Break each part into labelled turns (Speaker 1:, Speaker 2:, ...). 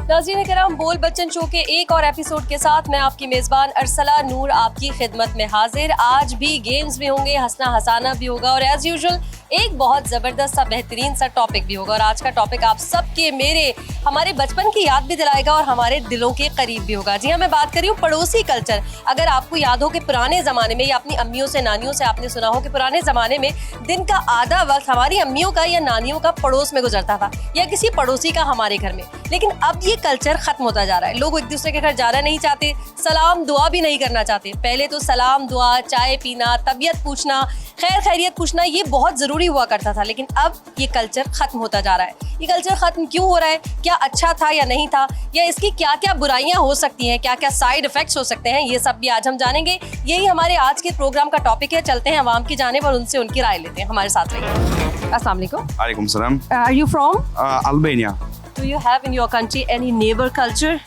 Speaker 1: नाज़रीन करम, बोल बच्चन शो के एक और एपिसोड के साथ मैं आपकी मेज़बान अरसला नूर आपकी खिदमत में हाजिर। आज भी गेम्स भी होंगे, हंसना हंसाना भी होगा और एज़ यूजुअल एक बहुत ज़बरदस्त सा बेहतरीन सा टॉपिक भी होगा। और आज का टॉपिक आप सबके हमारे बचपन की याद भी दिलाएगा और हमारे दिलों के करीब भी होगा। जी हाँ, मैं बात कर रही हूँ पड़ोसी कल्चर। अगर आपको याद हो कि पुराने ज़माने में या अपनी अम्मियों से नानियों से आपने सुना हो कि पुराने ज़माने में दिन का आधा वक्त हमारी अम्मियों का या नानियों का पड़ोस में गुजरता था या किसी पड़ोसी का हमारे घर में। लेकिन अब ये कल्चर खत्म होता जा रहा है। लोग एक दूसरे के घर जाना नहीं चाहते, सलाम दुआ भी नहीं करना चाहते। पहले तो सलाम दुआ, चाय पीना, तबीयत पूछना, खैर खैरियत पूछना ये बहुत ज़रूरी हुआ करता था। लेकिन अब ये कल्चर ख़त्म होता जा रहा है। ये कल्चर ख़त्म क्यों हो रहा है? क्या अच्छा था या नहीं था, या इसकी क्या क्या बुराइयां हो सकती हैं, क्या क्या साइड इफ़ेक्ट्स हो सकते हैं, ये सब भी आज हम जानेंगे। यही हमारे आज के प्रोग्राम का टॉपिक है। चलते हैं अवाम की जानिब और उनसे उनकी राय लेते हैं। हमारे साथ रहिए। अस्सलाम वालेकुम।
Speaker 2: Alaikum salam.
Speaker 1: Are you from?
Speaker 2: Albania.
Speaker 1: Do you have in your country any neighbor culture?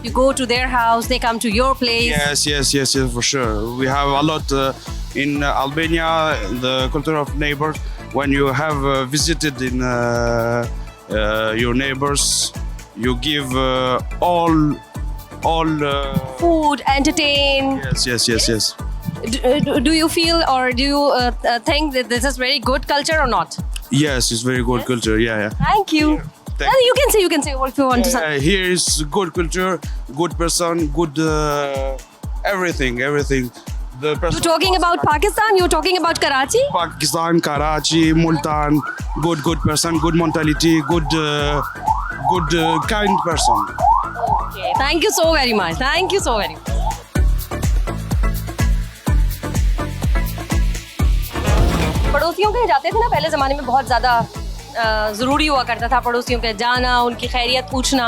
Speaker 1: You go to their house, they come to your place.
Speaker 2: Yes, for sure. We have a lot in Albania. The culture of neighbors. When you have visited in your neighbors, you give all.
Speaker 1: Food, entertain.
Speaker 2: Yes.
Speaker 1: Do you feel or do you think that this is very good culture or not?
Speaker 2: Yes, it's very good culture. Yeah.
Speaker 1: Thank you.
Speaker 2: Thank
Speaker 1: Well, you can say what you want to say.
Speaker 2: Here is good culture, good person, good everything. The person.
Speaker 1: You're talking about Pakistan? You're talking about Karachi?
Speaker 2: Pakistan, Karachi, Multan, good person, good mentality, good kind person.
Speaker 1: Okay. Thank you so very much. Thank you so very much. पड़ोसियों के जाते थे ना पहले ज़माने में, बहुत ज़्यादा ज़रूरी हुआ करता था पड़ोसियों के जाना, उनकी खैरियत पूछना।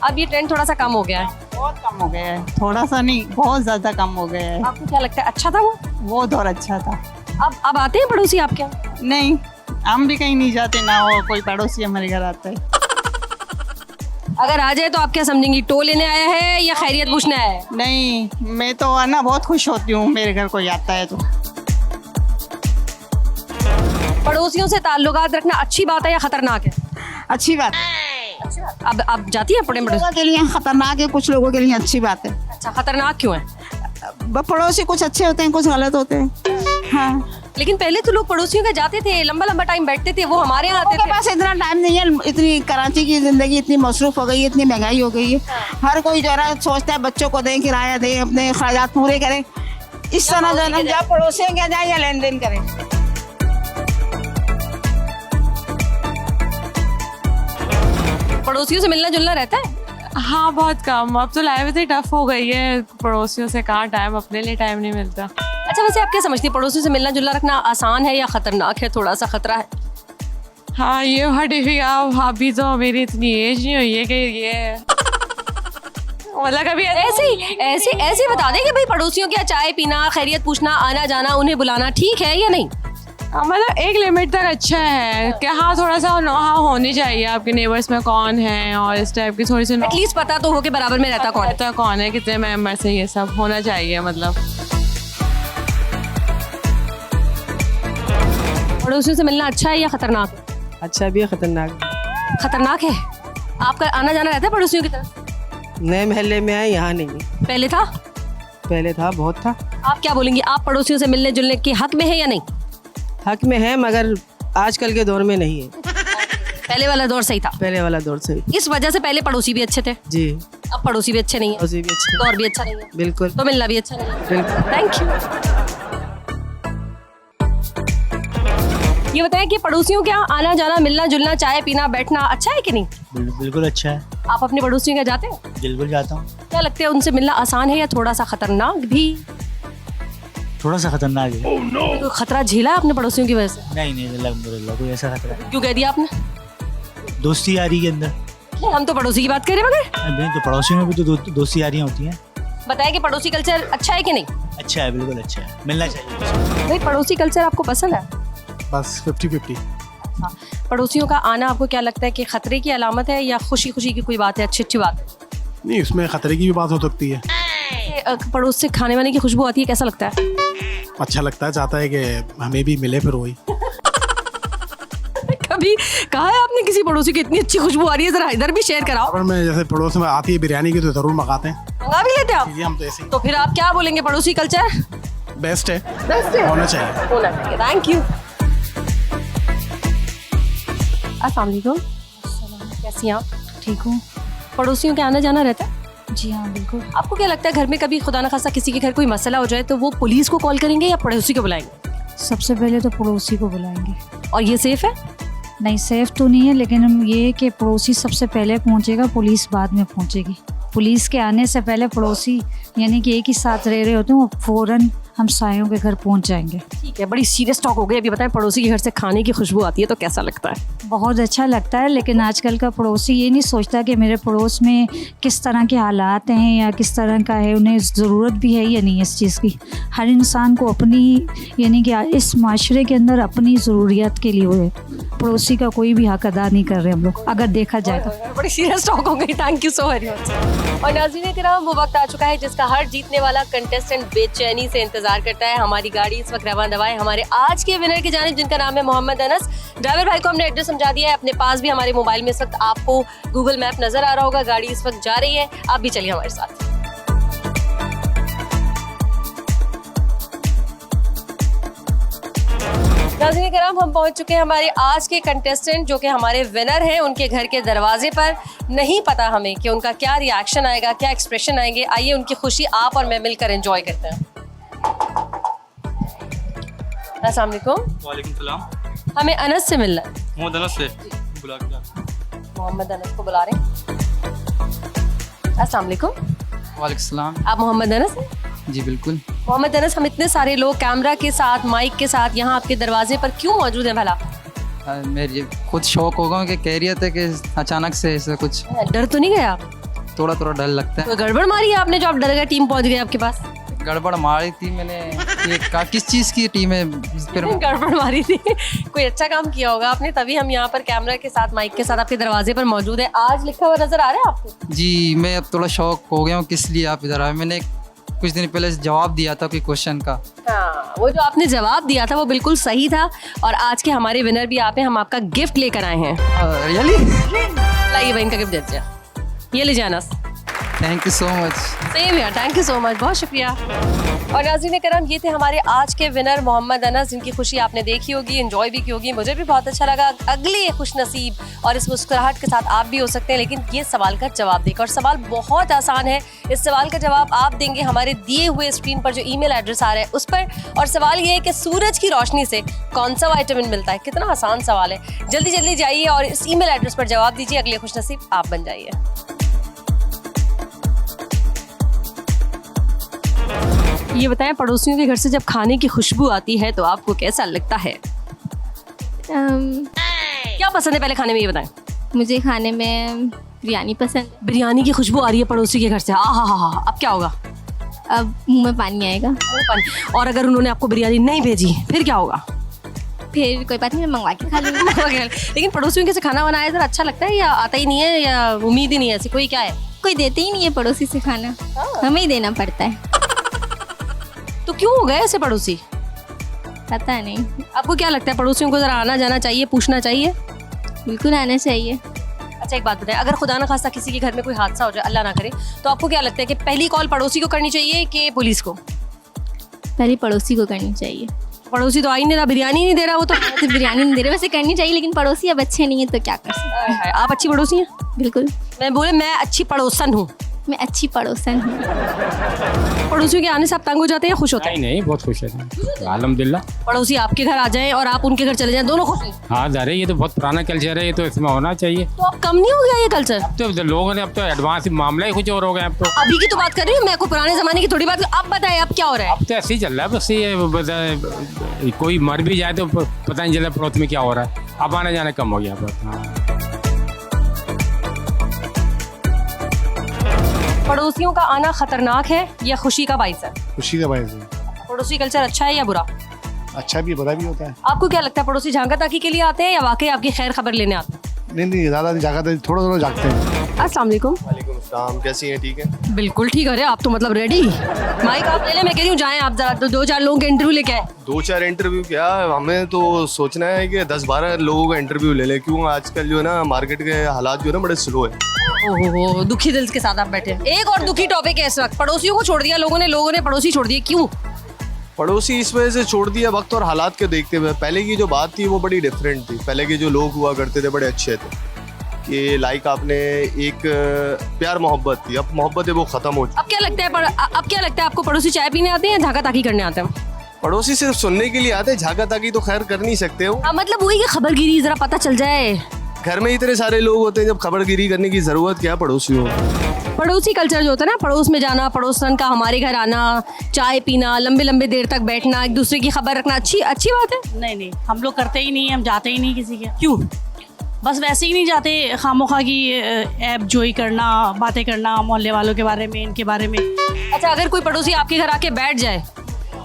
Speaker 1: अब ये ट्रेंड थोड़ा सा कम हो गया है।
Speaker 3: बहुत कम हो गया है, थोड़ा सा नहीं बहुत ज़्यादा कम हो गया है।
Speaker 1: आपको क्या लगता है अच्छा था वो?
Speaker 3: वो दौर अच्छा था।
Speaker 1: अब आते हैं पड़ोसी आपके यहाँ?
Speaker 3: नहीं, हम भी कहीं नहीं जाते ना, वो कोई पड़ोसी हमारे घर आता है।
Speaker 1: अगर आ जाए तो आप क्या समझेंगी, टो लेने आया है या खैरियत पूछने आया है?
Speaker 3: नहीं, मैं तो आना बहुत खुश होती हूँ मेरे घर कोई आता है तो।
Speaker 1: पड़ोसियों से ताल्लुकात रखना अच्छी बात है या खतरनाक है?
Speaker 3: अच्छी बात
Speaker 1: अब जाती है
Speaker 3: लोगों के लिए खतरनाक है, कुछ लोगों के लिए अच्छी बात है।
Speaker 1: अच्छा, खतरनाक क्यों है?
Speaker 3: पड़ोसी कुछ अच्छे होते हैं, कुछ गलत होते हैं। हाँ,
Speaker 1: लेकिन पहले तो लोग पड़ोसियों के जाते थे, लंबा टाइम बैठते थे, वो हमारे यहाँ आते थे।
Speaker 3: पास इतना टाइम नहीं है, इतनी कराची की जिंदगी इतनी मसरूफ हो गई है, इतनी महंगाई हो गई है। हर कोई जो है सोचता है बच्चों को दें, किराया दें, अपने खर्चात पूरे करें। इस तरह जो है ना, जब पड़ोसियों के जाए या लेन देन करें।
Speaker 1: पड़ोसियों से मिलना जुलना रहता है?
Speaker 4: हाँ, बहुत कम। अब तो लाइफ इतनी टफ हो गई है, पड़ोसियों से कहाँ टाइम, अपने लिए टाइम नहीं मिलता।
Speaker 1: अच्छा, वैसे आप क्या समझती हैं, पड़ोसियों से मिलना जुलना रखना आसान है या खतरनाक है, थोड़ा सा खतरा है?
Speaker 4: हाँ, ये डिफिकल्ट। अभी तो मेरी इतनी एज नहीं हुई है कि ये मतलब कभी
Speaker 1: ऐसे बता दें कि भाई पड़ोसियों के चाय पीना, खैरियत पूछना, आना जाना, उन्हें बुलाना ठीक है या नहीं?
Speaker 4: मतलब एक लिमिट तक अच्छा है कि हाँ, थोड़ा सा हाँ होनी चाहिए आपके नेबर्स में कौन है और इस टाइप की थोड़ी सी
Speaker 1: एटलीस्ट पता तो हो के बराबर में रहता
Speaker 4: कौन है, कितने मेंबर्स है, ये सब होना चाहिए। मतलब
Speaker 1: पड़ोसियों से मिलना अच्छा है या खतरनाक है?
Speaker 5: अच्छा भी है, खतरनाक।
Speaker 1: खतरनाक है। आपका आना जाना रहता है पड़ोसियों की तरफ?
Speaker 5: नए महल्ले में आए, यहाँ नहीं।
Speaker 1: पहले था?
Speaker 5: पहले था, बहुत था।
Speaker 1: आप क्या बोलेंगे, आप पड़ोसियों से मिलने जुलने के हक में है या नहीं?
Speaker 5: हक में है, मगर आजकल के दौर में नहीं है।
Speaker 1: पहले वाला दौर सही था?
Speaker 5: पहले वाला दौर सही।
Speaker 1: इस वजह से पहले पड़ोसी भी अच्छे थे?
Speaker 5: जी।
Speaker 1: अब पड़ोसी भी अच्छे नहीं है?
Speaker 5: पड़ोसी भी अच्छे,
Speaker 1: दौर भी अच्छा नहीं है।
Speaker 5: बिल्कुल।
Speaker 1: तो मिलना भी अच्छा नहीं है।
Speaker 5: बिल्कुल।
Speaker 1: Thank you. ये बताएं कि पड़ोसियों के यहाँ आना जाना, मिलना जुलना, चाय पीना, बैठना अच्छा है कि नहीं?
Speaker 6: बिल्कुल अच्छा है।
Speaker 1: आप अपने पड़ोसियों के जाते हैं?
Speaker 6: बिल्कुल जाता हूँ।
Speaker 1: क्या लगता है, उनसे मिलना आसान है या थोड़ा सा खतरनाक भी?
Speaker 6: थोड़ा सा खतरनाक है।
Speaker 1: तो खतरा झेला है आपने पड़ोसियों की वजह से?
Speaker 6: नहीं, अल्हम्दुलिल्लाह कोई ऐसा खतरा नहीं।
Speaker 1: क्यों कह दिया आपने?
Speaker 6: दोस्ती यारी के अंदर।
Speaker 1: हम तो पड़ोसी की बात कर रहे हैं मगर।
Speaker 6: नहीं, तो पड़ोसियों में भी तो दोस्ती यारियाँ होती हैं।
Speaker 1: बताया कि पड़ोसी कल्चर अच्छा है कि नहीं?
Speaker 6: अच्छा है, बिल्कुल अच्छा है, मिलना चाहिए।
Speaker 1: भाई पड़ोसी कल्चर आपको पसंद है?
Speaker 7: बस 50-50।
Speaker 1: पड़ोसियों का आना आपको क्या लगता है कि खतरे की अलामत है या खुशी खुशी की कोई बात है, अच्छी बात है?
Speaker 7: नहीं, उसमें खतरे की भी बात हो सकती है।
Speaker 1: पड़ोस से खाने वाने की खुशबू आती है, कैसा लगता है?
Speaker 7: अच्छा लगता है, चाहता है कि हमें भी मिले फिर वही।
Speaker 1: कभी कहा है आपने किसी पड़ोसी की इतनी अच्छी खुशबू आ रही है, जरा इधर भी शेयर कराओ।
Speaker 7: और मैं जैसे पड़ोस में आती है बिरयानी की तो ज़रूर मंगाते हैं।
Speaker 1: मंगा भी लेते हैं आप?
Speaker 7: ये हम तो ऐसे
Speaker 1: तो फिर आप क्या बोलेंगे, पड़ोसी कल्चर
Speaker 7: ही बेस्ट है, होना चाहिए।
Speaker 1: होना चाहिए। Thank you. अस्सलाम वालेकुम। कैसी हैं आप?
Speaker 8: ठीक हूँ।
Speaker 1: पड़ोसियों के आना जाना रहता है?
Speaker 8: जी हाँ बिल्कुल।
Speaker 1: आपको क्या लगता है घर में कभी खुदा ना खासा किसी के घर कोई मसला हो जाए तो वो पुलिस को कॉल करेंगे या पड़ोसी को बुलाएंगे?
Speaker 8: सबसे पहले तो पड़ोसी को बुलाएंगे।
Speaker 1: और ये सेफ है?
Speaker 8: नहीं सेफ तो नहीं है, लेकिन हम ये कि पड़ोसी सबसे पहले पहुंचेगा, पुलिस बाद में पहुंचेगी। पुलिस के आने से पहले पड़ोसी यानी कि एक ही साथ रह रहे होते हैं, वो फ़ौरन हमसायों के घर पहुंच जाएंगे।
Speaker 1: ठीक है, बड़ी सीरियस टॉक हो गई। अभी बताएं, पड़ोसी के घर से खाने की खुशबू आती है तो कैसा लगता है?
Speaker 8: बहुत अच्छा लगता है, लेकिन आजकल का पड़ोसी ये नहीं सोचता कि मेरे पड़ोस में किस तरह के हालात हैं या किस तरह का है, उन्हें ज़रूरत भी है या नहीं इस चीज़ की। हर इंसान को अपनी यानी कि इस माशरे के अंदर अपनी ज़रूरियात के लिए हुए पड़ोसी का कोई भी हक अदा नहीं कर रहे हम लोग, अगर देखा जाए तो।
Speaker 1: बड़ी सीरियस टॉक हो गई। Thank you so very much. और नाज़रीन किराम, वो वक्त आ चुका है जिसका हर जीतने वाला कंटेस्टेंट बेचैनी से इंतजार करता है। हमारी गाड़ी इस वक्त रवाना दवा है हमारे आज के विनर की जानिब, जिनका नाम है मोहम्मद अनस। ड्राइवर भाई को हमने एड्रेस समझा दिया है, अपने पास भी हमारे मोबाइल में इस वक्त आपको गूगल मैप नजर आ रहा होगा। गाड़ी इस वक्त जा रही है, आप भी चलिए हमारे साथ। नाज़रीन किराम, हम पहुंच चुके हैं हमारे आज के कंटेस्टेंट जो कि हमारे विनर हैं, उनके घर के दरवाजे पर। नहीं पता हमें कि उनका क्या रिएक्शन आएगा, क्या एक्सप्रेशन आएंगे। आइए उनकी खुशी आप और मैं मिलकर एंजॉय करते हैं। अस्सलाम वालेकुम।
Speaker 9: वालेकुम सलाम।
Speaker 1: हमें अनस से मिलना है।
Speaker 9: मोहम्मद अनस से बुला के
Speaker 1: मोहम्मद अनस को बुला रहे हैं। अस्सलाम वालेकुम।
Speaker 9: वालेकुम सलाम।
Speaker 1: आप मोहम्मद अनस हैं?
Speaker 9: जी बिल्कुल।
Speaker 1: मोहम्मद अनस, हम इतने सारे लोग कैमरा के साथ, माइक के साथ यहाँ आपके दरवाजे पर क्यों मौजूद हैं भला?
Speaker 9: मेरी खुद शौक होगा कि कह रही थे कि अचानक से ऐसा कुछ
Speaker 1: डर तो नहीं गया?
Speaker 9: थोड़ा थोड़ा डर लगता है।
Speaker 1: कोई गड़बड़ मारी है आपने जो आप डर गए, टीम पहुंच गई आपके पास?
Speaker 9: गड़बड़ मारी थी मैंने। ये किस चीज़ की टीम है फिर?
Speaker 1: गड़बड़ मारी थी। कोई अच्छा काम किया होगा आपने, तभी हम यहाँ पर कैमरा के साथ, माइक के साथ आपके दरवाजे पर मौजूद है। आज लिखा हुआ नजर आ रहा है आपको?
Speaker 9: जी, मैं अब थोड़ा शौक हो गया हूँ किस लिए आप इधर आए। मैंने कुछ दिन पहले जवाब दिया था कोई क्वेश्चन का।
Speaker 1: हाँ, वो जो आपने जवाब दिया था वो बिल्कुल सही था। और आज के हमारे विनर भी आप हैं, हम आपका गिफ्ट लेकर आए हैं।
Speaker 9: रियली?
Speaker 1: लाइए भाई, इनका गिफ्ट दे दीजिए। ये ले जाना।
Speaker 9: Thank you so much.
Speaker 1: Same यार, थैंक यू सो मच, बहुत शुक्रिया। और नाज़रीन करम, ये थे हमारे आज के विनर मोहम्मद अनस, जिनकी खुशी आपने देखी होगी, एंजॉय भी की होगी। मुझे भी बहुत अच्छा लगा। अगले खुश नसीब और इस मुस्कुराहट के साथ आप भी हो सकते हैं, लेकिन ये सवाल का जवाब देकर। और सवाल बहुत आसान है। इस सवाल का जवाब आप देंगे हमारे दिए हुए स्क्रीन पर जो ईमेल एड्रेस आ रहा है उस पर। और सवाल ये है कि सूरज की रोशनी से कौन सा विटामिन मिलता है। कितना आसान सवाल है। जल्दी जल्दी जाइए और इस ईमेल एड्रेस पर जवाब दीजिए। अगले खुश नसीब आप बन जाइए। ये बताएं, पड़ोसियों के घर से जब खाने की खुशबू आती है तो आपको कैसा लगता है? क्या पसंद है पहले खाने में, ये बताएं।
Speaker 10: मुझे खाने में बिरयानी पसंद है।
Speaker 1: बिरयानी की खुशबू आ रही है पड़ोसी के घर से, हाँ, अब क्या होगा?
Speaker 10: अब मुंह में पानी आएगा।
Speaker 1: और अगर उन्होंने आपको बिरयानी नहीं भेजी फिर क्या होगा?
Speaker 10: फिर कोई बात नहीं, मैं मंगवा के खा लूँगी।
Speaker 1: लेकिन पड़ोसियों के से खाना बनाया जरा अच्छा लगता है या आता ही नहीं है या उम्मीद ही नहीं है ऐसी कोई? क्या है,
Speaker 10: कोई देते ही नहीं है पड़ोसी से खाना, हमें ही देना पड़ता है।
Speaker 1: तो क्यों हो गए ऐसे पड़ोसी?
Speaker 10: पता नहीं।
Speaker 1: आपको क्या लगता है, पड़ोसियों को जरा आना जाना चाहिए, पूछना चाहिए?
Speaker 10: बिल्कुल आना चाहिए।
Speaker 1: अच्छा एक बात बताएं, अगर खुदा ना खास्ता किसी के घर में कोई हादसा हो जाए, अल्लाह ना करे, तो आपको क्या लगता है कि पहली कॉल पड़ोसी को करनी चाहिए कि पुलिस को?
Speaker 10: पहले पड़ोसी को करनी चाहिए।
Speaker 1: पड़ोसी तो आई नहीं रहा, बिरयानी नहीं दे रहा, वो तो
Speaker 10: बिरयानी नहीं दे रहे। वैसे करनी चाहिए, लेकिन पड़ोसी अब अच्छे नहीं है तो क्या कर सकते हैं।
Speaker 1: आप अच्छी पड़ोसी हैं?
Speaker 10: बिल्कुल।
Speaker 1: मैं बोले मैं अच्छी पड़ोसन हूँ।
Speaker 10: मैं अच्छी पड़ोसन हूँ।
Speaker 1: पड़ोसियों के आने से आप तंग हो जाते हैं या खुश होते हैं?
Speaker 11: नहीं, बहुत खुश है अल्हम्दुलिल्लाह।
Speaker 1: पड़ोसी आपके घर आ जाएं और आप उनके घर चले जाएं, दोनों खुश हैं?
Speaker 11: हाँ ज़ाहिर, ये तो बहुत पुराना कल्चर है, ये तो इसमें होना चाहिए।
Speaker 1: तो अब कम नहीं हो गया ये कल्चर?
Speaker 11: अब तो लोगों ने अब तो एडवांस मामला ही कुछ और हो गया। अब तो
Speaker 1: अभी की तो बात कर रही हूँ मैं, को पुराने जमाने की थोड़ी बात। अब बताएं अब क्या हो रहा है?
Speaker 11: अब तो ऐसे ही चल रहा है बस। ये कोई मर भी जाए तो पता नहीं चला पड़ोस में क्या हो रहा है। अब आना जाना कम हो गया बस। हाँ,
Speaker 1: पड़ोसियों का आना खतरनाक है या खुशी का बाइस है?
Speaker 7: खुशी का बायस है।
Speaker 1: पड़ोसी कल्चर अच्छा है या बुरा?
Speaker 7: अच्छा भी बुरा भी होता है।
Speaker 1: आपको क्या लगता है, पड़ोसी झांका ताकी के लिए आते हैं या वाकई आपकी खैर खबर लेने आते हैं?
Speaker 7: नहीं ज़्यादा नहीं जागते, थोड़ा थोड़ा जागते हैं।
Speaker 1: अस्सलाम वालेकुम।
Speaker 12: वालेकुम अस्सलाम, कैसी हैं? ठीक है,
Speaker 1: बिल्कुल ठीक। अरे आप तो मतलब रेडी। माइक आप ले लें, मैं कह रही हूँ जाएं आप जरा, तो 2-4 लोगों के इंटरव्यू लेके आए।
Speaker 12: 2-4 इंटरव्यू क्या, हमें तो सोचना है कि 10-12 लोगों का इंटरव्यू ले लें, क्यों आजकल जो है ना मार्केट के हालात जो है ना बड़े स्लो है।
Speaker 1: ओहो, दुखी दिल के साथ आप बैठे। एक और दुखी टॉपिक है इस वक्त, पड़ोसियों को छोड़ दिया लोगों ने पड़ोसी छोड़ दिए, क्यों?
Speaker 12: पड़ोसी इस वजह से छोड़ दिया वक्त और हालात के देखते हुए। पहले की जो बात थी वो बड़ी डिफरेंट थी। पहले के जो लोग हुआ करते थे बड़े अच्छे थे, कि लाइक आपने एक प्यार मोहब्बत थी, अब मोहब्बत है वो ख़त्म हो चुकी।
Speaker 1: अब क्या लगता है आपको पड़ोसी चाय पीने आते हैं या झाका ताकी करने आते हैं?
Speaker 12: पड़ोसी सिर्फ सुनने के लिए आते, झाका ताकी तो खैर कर नहीं सकते हो।
Speaker 1: मतलब वही कि खबरगिरी जरा पता चल जाए।
Speaker 12: घर में इतने सारे लोग होते हैं, जब खबरगिरी करने की ज़रूरत क्या पड़ोसियों को?
Speaker 1: पड़ोसी कल्चर जो होता है ना, पड़ोस में जाना, पड़ोसन का हमारे घर आना, चाय पीना, लंबे लंबे देर तक बैठना, एक दूसरे की खबर रखना, अच्छी बात है।
Speaker 13: नहीं हम लोग करते ही नहीं, हम जाते ही नहीं किसी के।
Speaker 1: क्यों?
Speaker 13: बस वैसे ही नहीं जाते, खामोखा की ऐप जोई करना, बातें करना मोहल्ले वालों के बारे में, इनके बारे में।
Speaker 1: अच्छा, अगर कोई पड़ोसी आपके घर आके बैठ जाए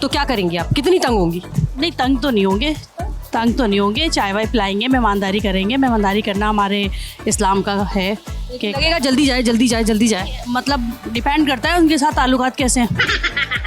Speaker 1: तो क्या करेंगी आप? कितनी तंग होंगी?
Speaker 13: नहीं, तंग तो नहीं होंगे, चाय वाय पिलाएंगे, मेहमानदारी करेंगे। मेहमानदारी करना हमारे इस्लाम का है कि
Speaker 1: लगेगा जल्दी जाए।
Speaker 13: मतलब डिपेंड करता है उनके साथ ताल्लुकात कैसे हैं।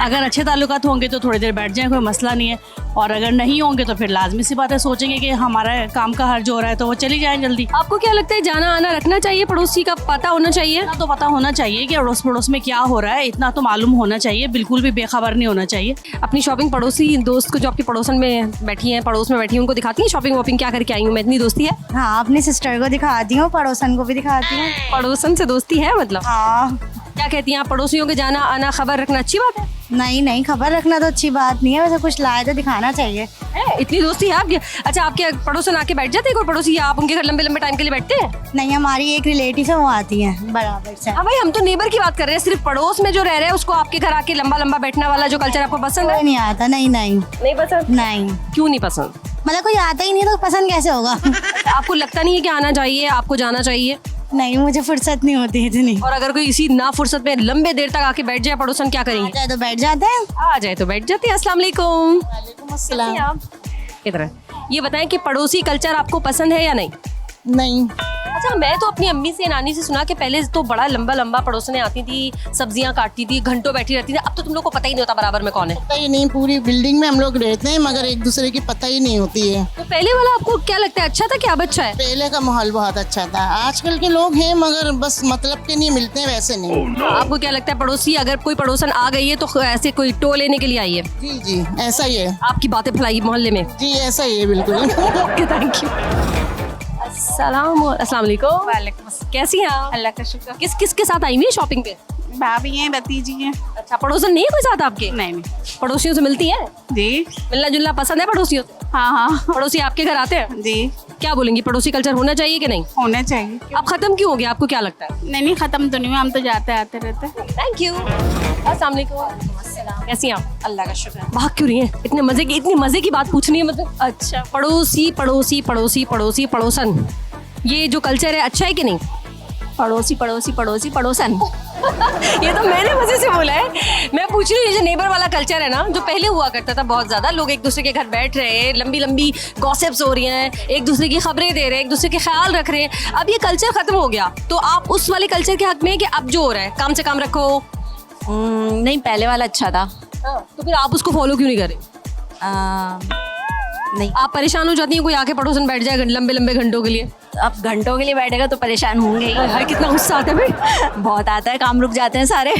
Speaker 13: अगर अच्छे ताल्लुकात होंगे तो थोड़ी देर बैठ जाएं, कोई मसला नहीं है, और अगर नहीं होंगे तो फिर लाजमी सी बात है, सोचेंगे कि हमारा काम का हर्ज हो रहा है तो वो चली जाएं जल्दी।
Speaker 1: आपको क्या लगता है, जाना आना रखना चाहिए, पड़ोसी का पता होना चाहिए?
Speaker 13: इतना तो पता होना चाहिए कि अड़ोस पड़ोस में क्या हो रहा है, इतना तो मालूम होना चाहिए, बिल्कुल भी बेखबर नहीं होना चाहिए।
Speaker 1: अपनी शॉपिंग पड़ोसी दोस्त को, जो आपकी पड़ोसन में बैठी है, पड़ोस में बैठी है, उनको दिखाती है शॉपिंग वॉपिंग क्या करके आई हूँ मैं, इतनी दोस्ती है?
Speaker 10: हाँ, अपनी सिस्टर को दिखाती हूँ, पड़ोसन को भी दिखाती हूँ।
Speaker 1: पड़ोसन से दोस्ती है मतलब?
Speaker 10: हाँ।
Speaker 1: क्या कहती हैं आप, पड़ोसियों के जाना आना खबर रखना अच्छी बात है?
Speaker 10: नहीं, खबर रखना तो अच्छी बात नहीं है, वैसे कुछ लाए तो दिखाना चाहिए।
Speaker 1: इतनी दोस्ती है आपकी? अच्छा, आपके पड़ोसन आके बैठ जाते हैं कोई पड़ोसी, या आप उनके घर लंबे टाइम के लिए बैठते हैं?
Speaker 10: नहीं, हमारी एक रिलेटिव है, वो आती है बराबर से।
Speaker 1: हाँ भाई, हम तो नेबर की बात कर रहे हैं, सिर्फ पड़ोस में जो रह रहे हैं उसको आपके घर आके लंबा बैठने वाला जो कल्चर आपको पसंद है?
Speaker 10: नहीं आता। नहीं
Speaker 1: पसंद?
Speaker 10: नहीं।
Speaker 1: क्यों नहीं पसंद?
Speaker 10: मतलब कोई आता ही नहीं तो पसंद कैसे होगा?
Speaker 1: आपको लगता नहीं है कि आना चाहिए, आपको जाना चाहिए?
Speaker 10: नहीं, मुझे फुर्सत नहीं होती इतनी।
Speaker 1: और अगर कोई इसी ना फुर्सत में लंबे देर तक आके बैठ जाए पड़ोसन, क्या करेंगे?
Speaker 10: आ जाए तो बैठ जाते हैं।
Speaker 1: अस्सलाम वालेकुम।
Speaker 10: वालेकुम अस्सलाम।
Speaker 1: इधर ये बताएं कि पड़ोसी कल्चर आपको पसंद है या नहीं?
Speaker 10: नहीं।
Speaker 1: अच्छा, मैं तो अपनी अम्मी से, नानी से सुना कि पहले तो बड़ा लंबा पड़ोसने आती थी, सब्जियां काटती थी, घंटों बैठी रहती थी। अब तो तुम लोग को पता ही नहीं होता बराबर में कौन है।
Speaker 3: पता ही नहीं, पूरी बिल्डिंग में हम लोग रहते हैं मगर एक दूसरे की पता ही नहीं होती है।
Speaker 1: तो पहले वाला आपको क्या लगता है, अच्छा था क्या अब अच्छा है?
Speaker 3: पहले का माहौल बहुत अच्छा था, आजकल के लोग हैं मगर बस मतलब के नहीं मिलते हैं, वैसे नहीं।
Speaker 1: आपको क्या लगता है, पड़ोसी अगर कोई पड़ोसन आ गई है तो ऐसे कोई टो लेने के लिए आई है?
Speaker 3: जी ऐसा ही है।
Speaker 1: आपकी बातें फैलाई मोहल्ले में?
Speaker 3: जी ऐसा ही है, बिल्कुल।
Speaker 1: Thank you. अस्सलाम वालेकुम।
Speaker 13: वालेकुम।
Speaker 1: कैसी हैं आप?
Speaker 13: अल्लाह का शुक्र।
Speaker 1: किसके साथ आई हुई है शॉपिंग पे?
Speaker 13: भाभी हैं, भतीजी हैं।
Speaker 1: अच्छा, पड़ोसन नहीं है कोई साथ आपके?
Speaker 13: नहीं।
Speaker 1: पड़ोसियों से मिलती हैं?
Speaker 13: जी।
Speaker 1: मिलना जुलना पसंद है पड़ोसियों से?
Speaker 13: हाँ।
Speaker 1: पड़ोसी आपके घर आते हैं?
Speaker 13: जी।
Speaker 1: क्या बोलेंगी, पड़ोसी कल्चर होना चाहिए कि नहीं?
Speaker 13: होना चाहिए।
Speaker 1: अब खत्म क्यों हो गया, आपको क्या लगता है?
Speaker 13: नहीं, खत्म तो नहीं हुआ, हम तो जाते आते रहते।
Speaker 1: Thank you. अस्सलाम वालेकुम। कैसी हैं आप?
Speaker 13: अल्लाह का शुक्र।
Speaker 1: भाग क्यों रही हैं? इतनी मजे की बात पूछनी है मतलब? अच्छा, पड़ोसी पड़ोसन, ये जो कल्चर है अच्छा है कि नहीं?
Speaker 10: पड़ोसी पड़ोसन।
Speaker 1: ये तो मैंने मजे से बोला है। मैं पूछ रही हूँ, ये जो नेबर वाला कल्चर है ना, जो पहले हुआ करता था बहुत ज्यादा, लोग एक दूसरे के घर बैठ रहे हैं, लंबी गॉसिप्स हो रही हैं, एक दूसरे की खबरें दे रहे हैं, एक दूसरे के ख्याल रख रहे हैं। अब ये कल्चर खत्म हो गया, तो आप उस वाले कल्चर के हक में कि अब जो हो रहा है काम से काम रखो?
Speaker 10: नहीं, पहले वाला अच्छा था।
Speaker 1: तो फिर आप उसको फॉलो क्यों नहीं करें?
Speaker 10: नहीं।
Speaker 1: आप परेशान हो जाती हैं कोई आके पड़ोसन बैठ जाए लंबे घंटों के लिए?
Speaker 10: अब घंटों के लिए बैठेगा तो परेशान होंगे ही।
Speaker 1: हाय, कितना गुस्सा आता है भाई।
Speaker 10: बहुत आता है, काम रुक जाते हैं सारे।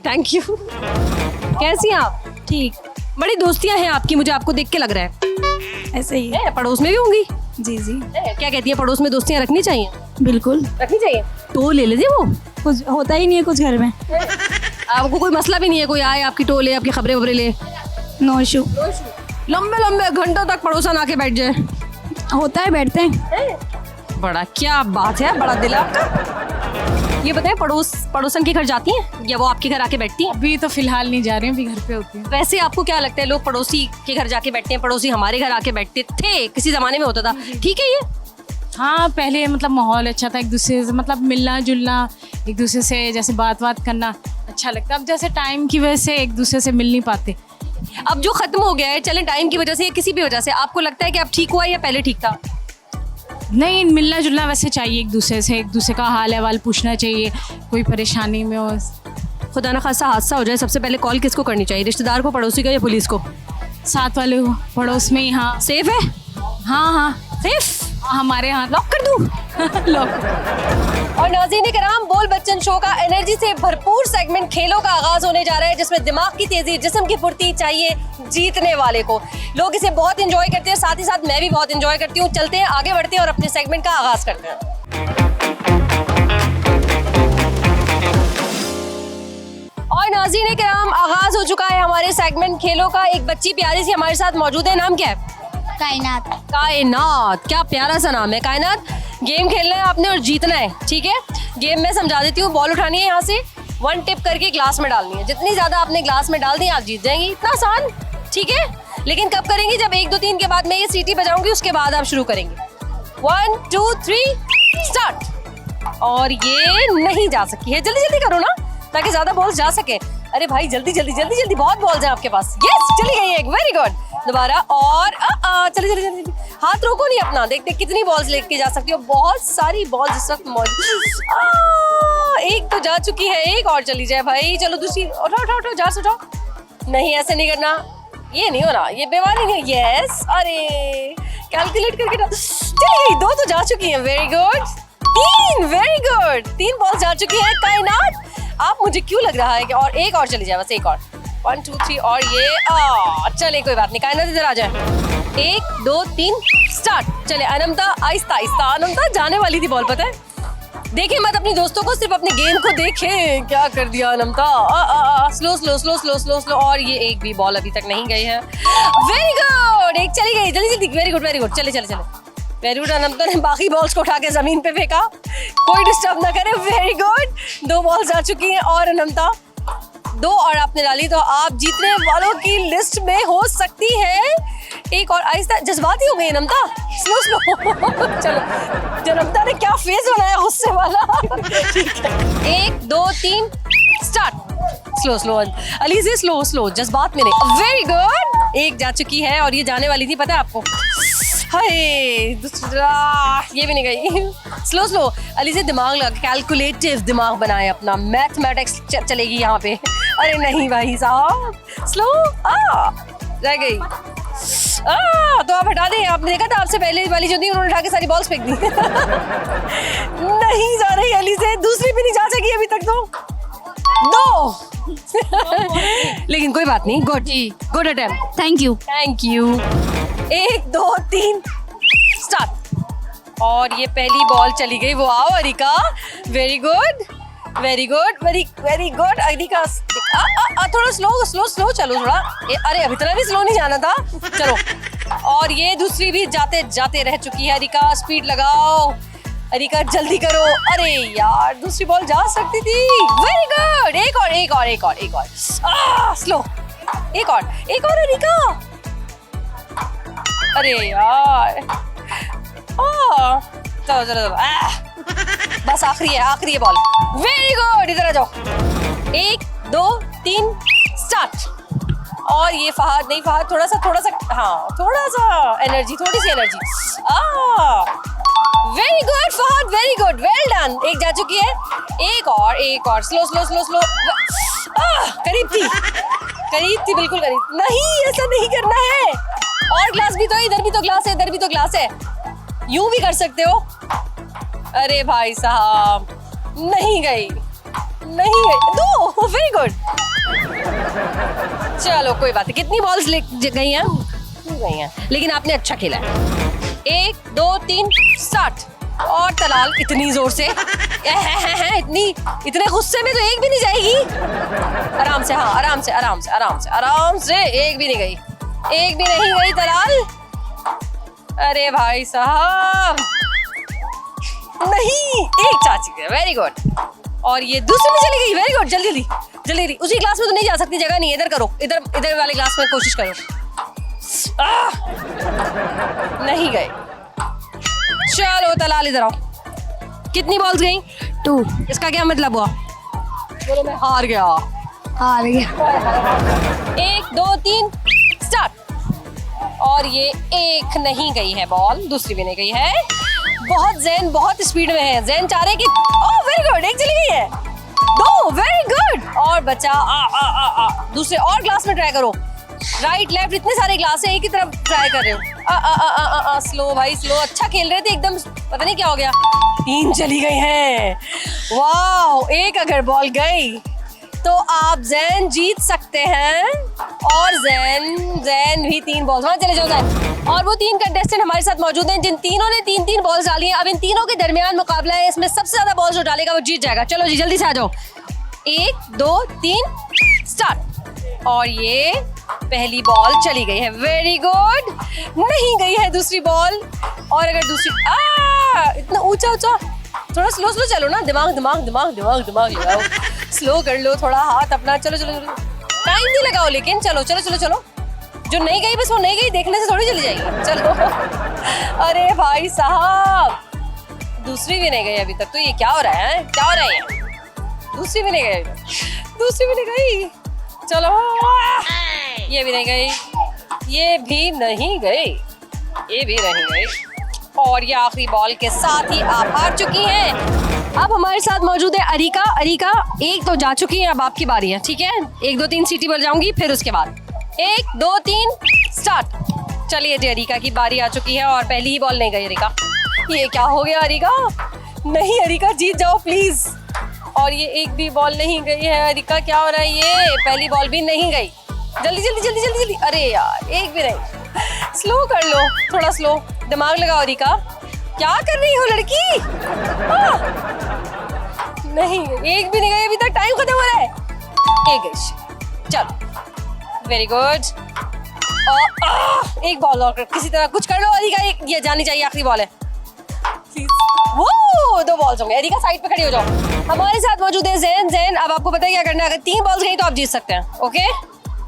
Speaker 1: Thank you. कैसी हैं आप?
Speaker 10: ठीक।
Speaker 1: बड़ी दोस्तियां हैं आपकी, मुझे आपको देख के लग रहा है।
Speaker 10: ऐसे ही
Speaker 1: है, पड़ोस में भी होंगी?
Speaker 10: जी।
Speaker 1: क्या कहती है, पड़ोस में दोस्तियां रखनी चाहिए?
Speaker 10: बिल्कुल
Speaker 1: रखनी चाहिए। तो ले लेते वो,
Speaker 10: कुछ होता ही नहीं है कुछ घर में।
Speaker 1: आपको कोई मसला भी नहीं है, कोई आए आपकी टो ले, आपकी खबरें वबरें ले?
Speaker 10: No issue.
Speaker 1: लंबे घंटों तक पड़ोसन आके बैठ जाए?
Speaker 10: होता है, बैठते हैं।
Speaker 1: बड़ा क्या बात है, बड़ा दिल है आपका। ये बताएं, पड़ोसन के घर जाती हैं या वो आपके घर आके बैठती हैं?
Speaker 13: अभी तो फिलहाल नहीं जा रही, अभी घर पे होती है।
Speaker 1: वैसे आपको क्या लगता है, लोग पड़ोसी के घर जाके बैठते हैं, पड़ोसी हमारे घर आके बैठते थे, किसी जमाने में होता था, ठीक है ये?
Speaker 13: हाँ, पहले मतलब माहौल अच्छा था, एक दूसरे से मतलब मिलना जुलना, एक दूसरे से जैसे बात करना अच्छा लगता। अब जैसे टाइम की वजह से एक दूसरे से मिल नहीं पाते।
Speaker 1: अब जो खत्म हो गया है, चलें टाइम की वजह से या किसी भी वजह से, आपको लगता है कि अब ठीक हुआ या पहले ठीक था?
Speaker 13: नहीं, मिलना जुलना वैसे चाहिए एक दूसरे से, एक दूसरे का हाल अहवाल पूछना चाहिए, कोई परेशानी में हो।
Speaker 1: खुदा न खासा हादसा हो जाए, सबसे पहले कॉल किसको करनी चाहिए, रिश्तेदार को, पड़ोसी को या पुलिस को?
Speaker 13: साथ वाले को, पड़ोस में ही। हाँ
Speaker 1: सेफ है?
Speaker 13: हाँ हाँ
Speaker 1: सेफ?
Speaker 13: हमारे यहाँ
Speaker 1: लॉक कर दूं?
Speaker 13: लॉक।
Speaker 1: और नाज़रीन कराम, बोल बच्चन शो का एनर्जी से भरपूर सेगमेंट खेलों का आगाज होने जा रहा है, जिसमें दिमाग की तेजी, जिस्म की फुर्ती चाहिए जीतने वाले को। लोग इसे बहुत एंजॉय करते हैं, साथ ही साथ मैं भी बहुत एंजॉय करती हूँ। चलते हैं, आगे बढ़ते हैं और अपने सेगमेंट का आगाज करते हैं। और नाज़रीन कराम, आगाज हो चुका है हमारे सेगमेंट खेलों का। एक बच्ची प्यारी सी हमारे साथ मौजूद है, नाम क्या है?
Speaker 10: कायनात।
Speaker 1: कायनात, क्या प्यारा सा नाम है। कायनात, गेम खेलना है आपने और जीतना है, ठीक है? गेम में समझा देती हूँ। बॉल उठानी है यहाँ से, 1 टिप करके ग्लास में डालनी है। जितनी ज्यादा आपने ग्लास में डाल दी आप जीत जाएंगी। इतना आसान, ठीक है? लेकिन कब करेंगी? जब 1 2 3 के बाद मैं ये सीटी बजाऊंगी, उसके बाद आप शुरू करेंगे। 1 2 3 स्टार्ट। और ये नहीं जा सकी है, जल्दी जल्दी करो ना ताकि ज्यादा बॉल्स जा सके। अरे भाई जल्दी जल्दी जल्दी जल्दी, बहुत बॉल्स हैं आपके पास। यस, चली गई एक, वेरी गुड। दोबारा और चलिए चलिए चलिए, हाथ रोको नहीं अपना। देखते कितनी बॉल्स लेके जा सकती हो। बहुत सारी बॉल्स इस वक्त मौजूद। एक तो जा चुकी है, एक और चली जाए भाई। चलो दूसरी, उठाओ उठाओ उठाओ, जार से उठाओ। नहीं, ऐसे नहीं करना, ये नहीं हो रहा, ये बेवानी नहीं है। यस, अरे कैलकुलेट करके चली गई। 2 तो जा चुकी है, very good. 3, very good, 3 balls जा चुकी है। कायनात, आप मुझे क्यों लग रहा है कि और एक और चली जाए, बस एक और। 1 2 3 और ये चले, कोई बात नहीं। कायनात इधर आ जाए। 1 2 3 स्टार्ट। चले अनमता, आहिस्ता आहिस्ता। अनमता जाने वाली थी बॉल, पता है? देखे मत अपनी दोस्तों को, सिर्फ अपने गेम को देखे। क्या कर दिया Anmata. Slow slow slow slow slow slow. और ये एक भी बॉल अभी तक नहीं गई है। वेरी गुड, एक चली गई, जल्दी जल्दी। वेरी गुड वेरी गुड, चले चले चले। Very good. अनमता ने बाकी बॉल्स को उठा के जमीन पे फेंका, कोई डिस्टर्ब ना करे। वेरी गुड, 2 बॉल्स आ चुकी हैं। और अनमता 2 और आपने डाली, तो आप जीतने वालों की लिस्ट में हो सकती है। एक और, आहिस्ता, जज्बाती हो गई अनमता, स्लो स्लो। चलो, अनमता ने क्या फेस बनाया गुस्से वाला। ठीक है, 1 2 3 स्टार्ट। स्लो स्लो अली से, स्लो स्लो, जज्बात में नहीं। वेरी गुड, एक जा चुकी है और ये जाने वाली थी, पता है आपको? हाय, दूसरा ये भी नहीं गई। स्लो स्लो अली से, दिमाग लगा, कैलकुलेटिव दिमाग बनाए अपना, मैथमेटिक्स चलेगी यहाँ पे। अरे नहीं भाई साहब, स्लो। रह गई। तो आप हटा दें। आपने देखा था आपसे पहले वाली जो थी, उन्होंने उठा के सारी बॉल्स फेंक दी। नहीं जा रही अली से, दूसरी भी नहीं जा सकी अभी तक तो। 2 लेकिन कोई बात नहीं, good good attempt,
Speaker 10: thank you.
Speaker 1: Thank you. 1 2 3 start. और ये पहली बॉल चली गई, वो आओ areca. Very good very good very very good areca. थोड़ा स्लो स्लो स्लो चलो थोड़ा। अरे अभी इतना भी स्लो नहीं जाना था। चलो, और ये दूसरी भी जाते जाते रह चुकी है। अरिका स्पीड लगाओ, अरिका जल्दी करो। अरे यार, दूसरी बॉल जा सकती थी। वेरी गुड, एक और एक और एक और एक और। स्लो, एक और अरिका। अरे यार, चलो चलो चलो, बस आखिरी है बॉल। वेरी गुड, इधर आ जाओ। 1 2 3 स्टार्ट। और ये फहद नहीं, फहद थोड़ा सा हाँ, थोड़ा सा एनर्जी, थोड़ी सी energy. Very good Fahad, very good, well done. एक जा चुकी है, एक और। Slow slow slow slow. करीब थी बिल्कुल करीब। नहीं, ऐसा नहीं करना है। और ग्लास भी तो, इधर भी तो ग्लास है, इधर भी तो ग्लास है। यूं भी कर सकते हो। अरे भाई साहब, नहीं गई। 2, वेरी गुड। चलो कोई बात नहीं। कितनी बॉल्स ले गई हैं? लेकिन आपने अच्छा खेला है। 1 2 3 स्टार्ट। और तलाल इतनी जोर से, इतने गुस्से में तो एक भी नहीं जाएगी। आराम से, हाँ, आराम से। एक भी नहीं गई तलाल। अरे भाई साहब, नहीं, एक चाची है। Very good. और ये दूसरी में चली गई। वेरी गुड, जल्दी। उसी क्लास में तो नहीं जा सकती, जगह नहीं है। इधर करो, इधर वाले क्लास में कोशिश करो। नहीं गए। चलो तलाल इधर आओ। कितनी बॉल्स गई?
Speaker 10: 2।
Speaker 1: इसका क्या मतलब हुआ? बोलो मैं हार गया। 1 2 3 स्टार्ट। और ये एक नहीं गई है बॉल, दूसरी भी नहीं गई है। बहुत जैन बहुत स्पीड में है। जैन चाह रहे कि ओह वेरी गुड, एक चली गई है, 2 वेरी गुड, और बचा दूसरे और ग्लास में ट्राई करो। राइट लेफ्ट इतने सारे ग्लास हैं, एक ही तरफ ट्राई कर रहे हो। स्लो भाई स्लो, अच्छा खेल रहे थे एकदम, पता नहीं क्या हो गया। 3 चली गई हैं। वाह, एक अगर बॉल गई तो आप जैन जीत सकते हैं, और जैन भी 3 बॉल्स। हाँ चले जाओ जैन। और वो 3 कंटेस्टेंट हमारे साथ मौजूद हैं जिन तीनों ने 3-3 बॉल्स डाली हैं। अब इन तीनों के दरमियान मुकाबला है, इसमें सबसे ज्यादा बॉल्स जो डालेगा वो जीत जाएगा। चलो जी जल्दी से आ जाओ। 1 2 3 स्टार्ट। और ये पहली बॉल चली गई है, वेरी गुड। नहीं गई है दूसरी बॉल, और अगर दूसरी इतना ऊंचा थोड़ा स्लो चलो ना, दिमाग लगाओ, स्लो कर लो थोड़ा हाथ अपना। चलो टाइम नहीं लगाओ, लेकिन चलो जो नहीं गई बस वो नहीं गई, देखने से थोड़ी चली जाएगी। चलो अरे भाई साहब, दूसरी भी नहीं गई अभी तक। तो ये क्या हो रहा है, क्या हो रहा है? दूसरी भी नहीं गई। चलो ये भी नहीं गई, ये भी नहीं गई, और ये आखिरी बॉल के साथ ही आप हार चुकी हैं। अब हमारे साथ मौजूद है अरिका। एक तो जा चुकी है, अब आपकी बारी है, ठीक है? 1 2 3 सीटी बजाऊंगी, फिर उसके बाद 1 2 3 स्टार्ट। चलिए जी, अरिका की बारी आ चुकी है, और पहली ही बॉल नहीं गई अरिका। ये क्या हो गया अरिका? नहीं अरिका, जीत जाओ प्लीज। और ये एक भी बॉल नहीं गई है अरिका, क्या हो रहा है? ये पहली बॉल भी नहीं गई। जल्दी। अरे यार, एक भी नहीं। स्लो कर लो, थोड़ा स्लो, दिमाग लगाओ अरिका। क्या कर रही हो लड़की? नहीं, एक भी नहीं गई अभी तक, टाइम खत्म हो रहा है। एक गई, चलो वेरी गुड। एक बॉल और किसी तरह कुछ कर लो अरिका, ये जानी चाहिए, आखिरी बॉल है। वो 2 बॉल्स होंगे। अरिका साइड पे खड़ी हो जाओ। हमारे साथ मौजूद है जैन। अब आपको पता है क्या करना है, अगर 3 बॉल्स गई तो आप जीत सकते हैं। Okay,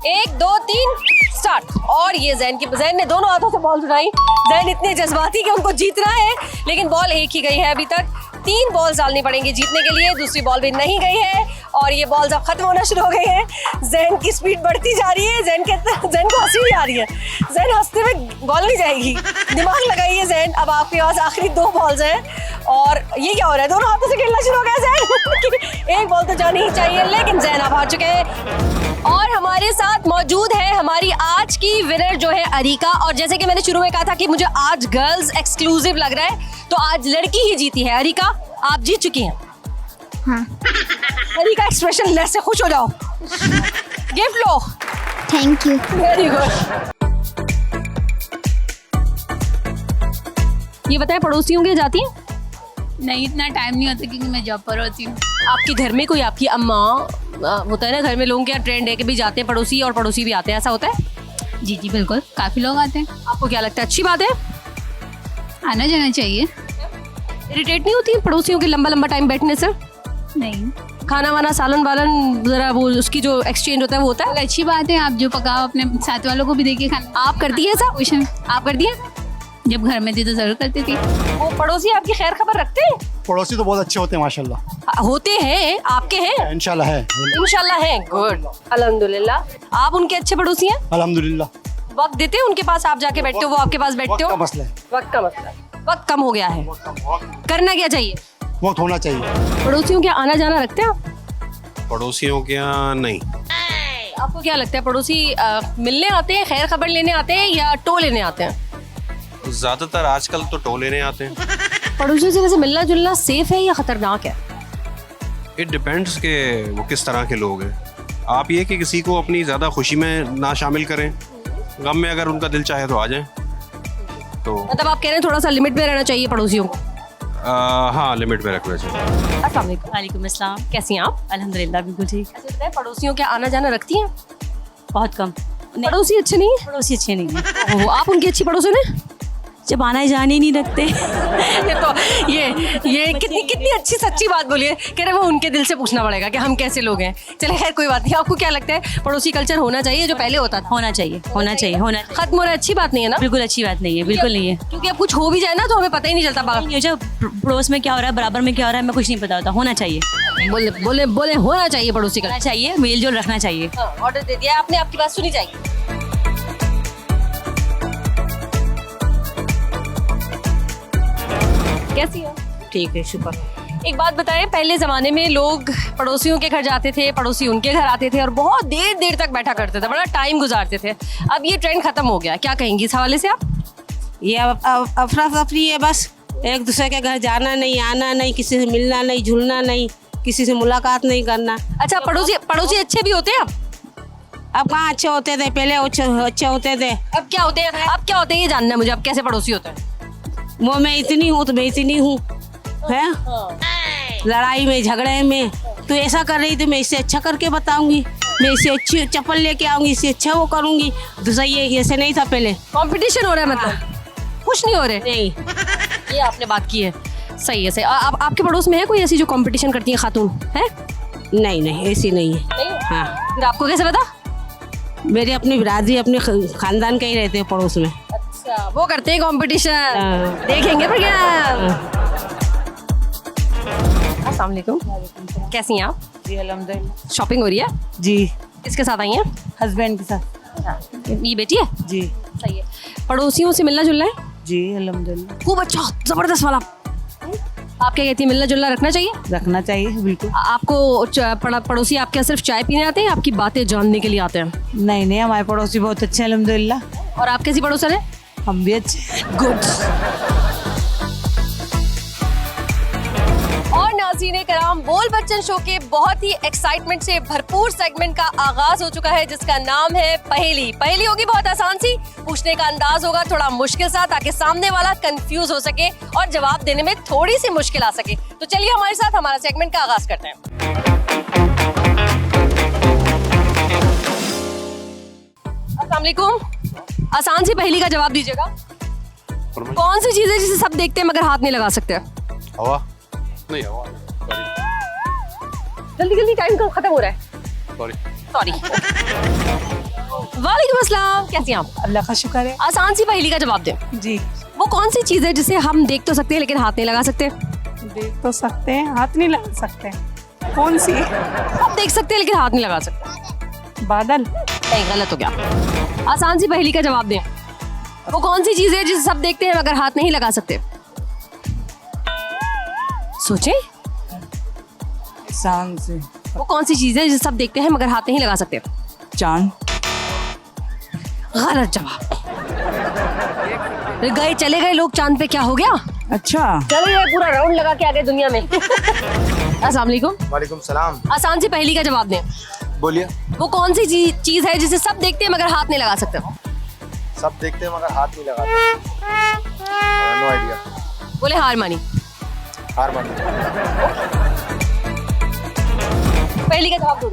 Speaker 1: 1 2 3 start. और ये जैन ने दोनों हाथों से बॉल उठाई। जैन इतने जज्बाती कि उनको जीतना है, लेकिन बॉल एक ही गई है अभी तक। 3 बॉल्स डालनी पड़ेंगी जीतने के लिए, दूसरी बॉल भी नहीं गई है, और ये बॉल्स अब खत्म होना शुरू हो गई है। जैन की स्पीड बढ़ती जा रही है, जैन को हंसी भी आ रही है। जैन हंसते हुए बॉल नहीं जाएगी, दिमाग लगाइए जैन। अब आपके पास आखिरी 2 बॉल्स हैं, और ये क्या हो रहा है, दोनों हाथों से खेलना शुरू हो गया जैन। एक बॉल तो जानी ही चाहिए, लेकिन जैन आप हार चुके हैं। और हमारे साथ मौजूद है हमारी आज की विनर जो है अरिका। और जैसे कि मैंने शुरू में कहा था कि मुझे आज गर्ल्स एक्सक्लूसिव लग रहा है, तो आज लड़की ही जीती है। अरिका, आप जीत चुकी हैं।
Speaker 10: हाँ।
Speaker 1: अरिका एक्सप्रेशन लेस से खुश हो जाओ, gift low.
Speaker 10: Thank you.
Speaker 1: Very good. ये बताएं, पड़ोसियों के जाती हैं?
Speaker 10: नहीं, इतना टाइम नहीं होता क्योंकि मैं जॉब पर होती हूँ।
Speaker 1: आपके घर में कोई, आपकी अम्मा, होता है ना घर में लोगों के ट्रेंड है कि भी जाते हैं पड़ोसी, और पड़ोसी भी आते हैं, ऐसा होता है?
Speaker 10: जी बिल्कुल, काफ़ी लोग आते हैं।
Speaker 1: आपको क्या लगता है, अच्छी बात है?
Speaker 10: आना जाना चाहिए।
Speaker 1: इरिटेट नहीं होती पड़ोसियों के लंबा टाइम बैठने से?
Speaker 10: नहीं,
Speaker 1: खाना वाना सालन वालन जरा वो उसकी जो एक्सचेंज होता है वो होता है?
Speaker 10: अच्छी बात है, आप जो पकाओ अपने साथ वालों को भी देखिए खाना।
Speaker 1: आप करती है ऐसा?
Speaker 10: क्वेश्चन
Speaker 1: आप करती है?
Speaker 10: जब घर में थी तो जरूर करती थी।
Speaker 1: वो पड़ोसी आपकी खैर खबर रखते हैं?
Speaker 7: पड़ोसी तो बहुत अच्छे होते हैं माशाल्लाह।
Speaker 1: होते हैं, आपके हैं?
Speaker 7: इंशाल्लाह है।
Speaker 1: इंशाल्लाह है, गुड, अल्हम्दुलिल्लाह। आप उनके अच्छे पड़ोसी हैं?
Speaker 7: अल्हम्दुलिल्लाह।
Speaker 1: वक्त देते हैं उनके पास, आप जाके बैठते हो, वो आपके पास बैठते हो?
Speaker 7: वक्त का मसला है।
Speaker 1: वक्त कम हो गया है, करना क्या चाहिए?
Speaker 7: वक्त होना चाहिए।
Speaker 1: पड़ोसियों के आना जाना रखते हैं आप?
Speaker 12: पड़ोसियों के यहाँ नहीं।
Speaker 1: आपको क्या लगता है, पड़ोसी मिलने आते हैं, खैर खबर लेने आते हैं, या टो लेने आते हैं?
Speaker 12: ज्यादातर आजकल तो टो लेने आते हैं।
Speaker 1: पड़ोसियों से वैसे मिलना जुलना सेफ है या खतरनाक है?
Speaker 12: इट डिपेंड्स के वो किस तरह के लोग हैं। आप ये कि किसी को अपनी ज़्यादा खुशी में ना शामिल करें, गम में अगर उनका दिल चाहे तो आ जाएं। तो
Speaker 1: मतलब आप कह रहे हैं थोड़ा सा लिमिट में रहना चाहिए पड़ोसियों को?
Speaker 12: हाँ, लिमिट में रखना चाहिए।
Speaker 1: अस्सलाम वालेकुम। अस्सलाम, कैसी हैं आप?
Speaker 10: अल्हम्दुलिल्लाह बिल्कुल ठीक।
Speaker 1: अच्छा बताएं, पड़ोसियों के आना जाना रखती हैं?
Speaker 10: बहुत कम।
Speaker 1: पड़ोसी अच्छे नहीं है?
Speaker 10: पड़ोसी अच्छे नहीं है।
Speaker 1: आप उनकी अच्छी पड़ोसन हैं?
Speaker 10: जब आना जाने नहीं रखते।
Speaker 1: ये तो ये कितनी अच्छी सच्ची बात बोली है। कह रहे वो उनके दिल से पूछना पड़ेगा कि हम कैसे लोग हैं। चले खैर कोई बात नहीं। आपको क्या लगता है, पड़ोसी कल्चर होना चाहिए जो पहले होता था?
Speaker 10: होना चाहिए।
Speaker 1: खत्म हो रहा है, अच्छी बात नहीं है ना?
Speaker 10: बिल्कुल अच्छी बात नहीं है, बिल्कुल नहीं है।
Speaker 1: क्योंकि अब कुछ हो भी जाए ना तो हमें पता ही नहीं चलता।
Speaker 10: पड़ोस में क्या हो रहा है, बराबर में क्या हो रहा है, हमें कुछ नहीं पता होता। होना चाहिए,
Speaker 1: बोले होना चाहिए, पड़ोसी का
Speaker 10: चाहिए, मेल जोल रखना चाहिए।
Speaker 1: ऑर्डर दे दिया आपने, आपकी बात सुनी चाहिए। कैसी है?
Speaker 3: ठीक है, शुक्र।
Speaker 1: एक बात बताएं, पहले जमाने में लोग पड़ोसियों के घर जाते थे, पड़ोसी उनके घर आते थे और बहुत देर देर तक बैठा करते थे, बड़ा टाइम गुजारते थे। अब ये ट्रेंड खत्म हो गया, क्या कहेंगी इस हवाले से आप?
Speaker 3: ये अब अफरा तफरी है, बस एक दूसरे के घर जाना नहीं, आना नहीं, किसी से मिलना नहीं, झुलना नहीं, किसी से मुलाकात नहीं करना।
Speaker 1: अच्छा, पड़ोसी अच्छे भी होते हैं
Speaker 3: अब कहाँ अच्छे होते थे, पहले अच्छे होते थे।
Speaker 1: अब क्या होते हैं? अब क्या होते हैं ये जानना है मुझे, अब कैसे पड़ोसी होते हैं?
Speaker 3: वो मैं इतनी हूँ तो मैं इतनी हूँ, है लड़ाई में झगड़े में तू ऐसा कर रही थी, मैं इससे अच्छा करके बताऊंगी, मैं इससे अच्छी चप्पल लेके आऊंगी, इससे अच्छा वो करूंगी। दूसरा ये ऐसे नहीं था पहले।
Speaker 1: कंपटीशन हो रहा है मतलब? खुश नहीं हो रहे?
Speaker 3: नहीं,
Speaker 1: ये आपने बात की है, सही है सही। आपके पड़ोस में है कोई ऐसी जो कंपटीशन करती है खातून है?
Speaker 3: नहीं ऐसी नहीं है। हाँ,
Speaker 1: फिर आपको कैसे पता?
Speaker 3: मेरी अपनी बिरादरी अपने खानदान के ही रहते हैं पड़ोस में।
Speaker 1: अच्छा, वो करते हैं कंपटीशन, देखेंगे फिर क्या। अस्सलाम वालेकुम, कैसी हैं आप?
Speaker 3: जी अल्हम्दुलिल्लाह।
Speaker 1: शॉपिंग हो रही है?
Speaker 3: जी।
Speaker 1: किसके साथ आई हैं?
Speaker 3: हस्बैंड के साथ।
Speaker 1: ये बेटी है?
Speaker 3: जी।
Speaker 1: सही है। पड़ोसियों से मिलना जुलना है?
Speaker 3: जी अल्हम्दुलिल्लाह।
Speaker 1: खूब अच्छा, जबरदस्त वाला। आप क्या कहती हैं, मिलना जुलना रखना चाहिए?
Speaker 3: रखना चाहिए, बिल्कुल।
Speaker 1: आपको पड़ोसी आपके सिर्फ चाय पीने आते हैं, आपकी बातें जानने के लिए आते हैं?
Speaker 3: नहीं, हमारे पड़ोसी बहुत अच्छे हैं अल्हम्दुलिल्लाह।
Speaker 1: और आप कैसी पड़ोसन है?
Speaker 3: हम भी अच्छे।
Speaker 1: गुड। और नाज़रीन कराम, बोल बच्चन शो के बहुत ही एक्साइटमेंट से भरपूर सेगमेंट का आगाज हो चुका है, जिसका नाम है पहेली। पहेली होगी बहुत आसान सी, पूछने का अंदाज होगा थोड़ा मुश्किल सा, ताकि सामने वाला कंफ्यूज हो सके और जवाब देने में थोड़ी सी मुश्किल आ सके। तो चलिए हमारे साथ हमारा सेगमेंट का आगाज करते हैं। अस्सलाम वालेकुम, आसान सी पहेली का जवाब दीजिएगा। कौन सी चीज है जिसे सब देखते हैं मगर हाथ नहीं लगा सकते?
Speaker 12: हवा नहीं, हवा
Speaker 1: जल्दी टाइम खत्म हो रहा है। सॉरी। वालेकुम अस्सलाम, कैसी हैं आप?
Speaker 3: अल्लाह का शुक्र है।
Speaker 1: आसान सी पहेली का जवाब दें।
Speaker 3: जी।
Speaker 1: वो कौन सी चीज है जिसे हम देख तो सकते हैं लेकिन हाथ नहीं लगा सकते?
Speaker 3: देख तो सकते हैं, हाथ नहीं लगा सकते। कौन सी?
Speaker 1: आप देख सकते हैं लेकिन हाथ नहीं लगा सकते।
Speaker 3: बादल।
Speaker 1: नहीं, गलत हो गया। आसान सी पहेली का जवाब दें। वो कौन सी चीज है जिसे सब देखते हैं मगर हाथ नहीं लगा सकते? सोचे।
Speaker 3: आसान से।
Speaker 1: वो कौन सी चीज है जिसे सब देखते हैं मगर हाथ नहीं लगा सकते?
Speaker 3: चांद।
Speaker 1: गलत जवाब। गए चले गए लोग चांद पे, क्या हो गया?
Speaker 3: अच्छा,
Speaker 1: चले गए, पूरा राउंड लगा के आ गए दुनिया में। अस्सलाम वालेकुम।
Speaker 12: वालेकुम सलाम।
Speaker 1: आसान सी पहेली का जवाब दें।
Speaker 12: बोलिए।
Speaker 1: वो कौन सी चीज है जिसे सब देखते हैं मगर हाथ नहीं लगा सकते?
Speaker 12: सब देखते हैं मगर हाथ नहीं लगाते। No idea.
Speaker 1: बोले हार मानी।
Speaker 12: हार मान।
Speaker 1: पहेली का जवाब दो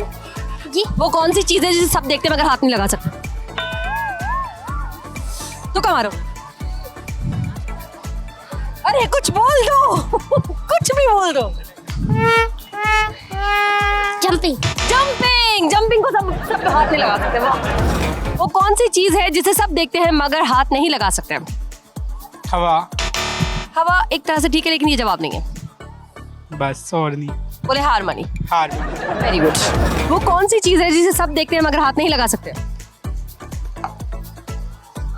Speaker 1: जी। वो कौन सी चीज है जिसे सब देखते हैं मगर हाथ नहीं लगा सकते? तो क्या मारो? अरे कुछ बोल दो। कुछ भी बोल दो। जंपिंग को सब हाथ नहीं लगा सकते। वो कौन सी चीज है जिसे सब देखते हैं मगर हाथ नहीं लगा सकते?
Speaker 11: हवा।
Speaker 1: हवा एक तरह से ठीक है, लेकिन ये जवाब नहीं है।
Speaker 11: बस और नहीं।
Speaker 1: बोले हार मानी।
Speaker 11: हार।
Speaker 1: Very good. वो कौन सी चीज है जिसे सब देखते हैं मगर हाथ नहीं लगा सकते?